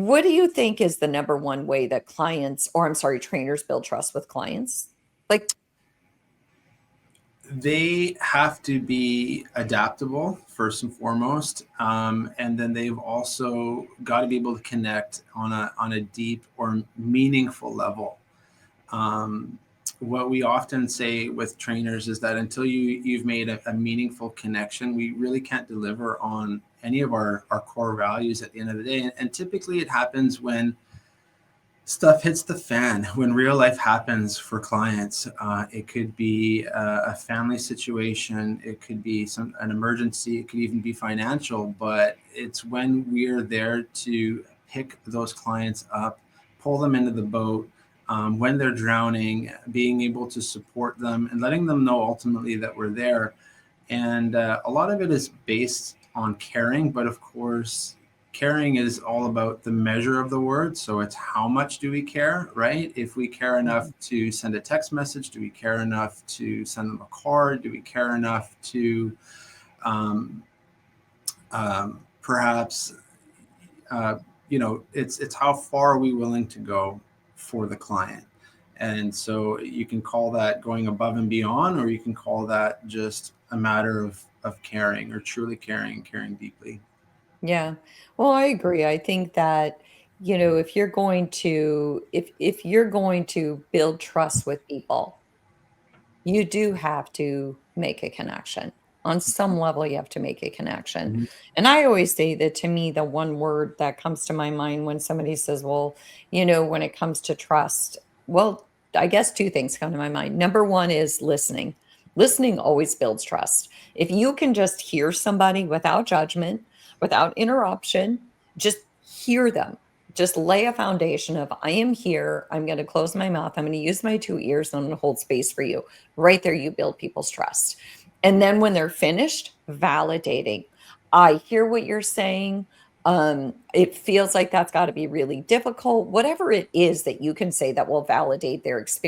What do you think is the number one way that clients, or I'm sorry, trainers build trust with clients? Like, They have to be adaptable first and foremost, and then they've also got to be able to connect on a deep or meaningful level. Um, what we often say with trainers is that until you've made a meaningful connection, we really can't deliver on any of our core values at the end of the day. And typically, it happens when stuff hits the fan, when real life happens for clients. It could be a family situation, it could be an emergency, it could even be financial, but it's when we're there to pick those clients up, pull them into the boat, when they're drowning, being able to support them and letting them know ultimately that we're there. And a lot of it is based on caring, but of course, caring is all about the measure of the word. So it's how much do we care, right? If we care enough mhm, to send a text message, do we care enough to send them a card? Do we care enough to um, perhaps, uh, it's how far are we willing to go for the client? And so you can call that going above and beyond, or you can call that just a matter of caring or truly caring, caring deeply. yeah. Well, I agree. I think that, if you're going to if you're going to build trust with people, you do have to make a connection. On some level, you have to make a connection. Mhm. And I always say that, to me, the one word that comes to my mind when somebody says, well, when it comes to trust, well, I guess two things come to my mind. Number one is listening. Listening always builds trust. If you can just hear somebody without judgment, without interruption, just hear them. Just lay a foundation of, I am here. I'm going to close my mouth. I'm going to use my two ears. And I'm going to hold space for you. Right there, you build people's trust. And then when they're finished, validating. I hear what you're saying. It feels like that's got to be really difficult. Whatever it is that you can say that will validate their experience.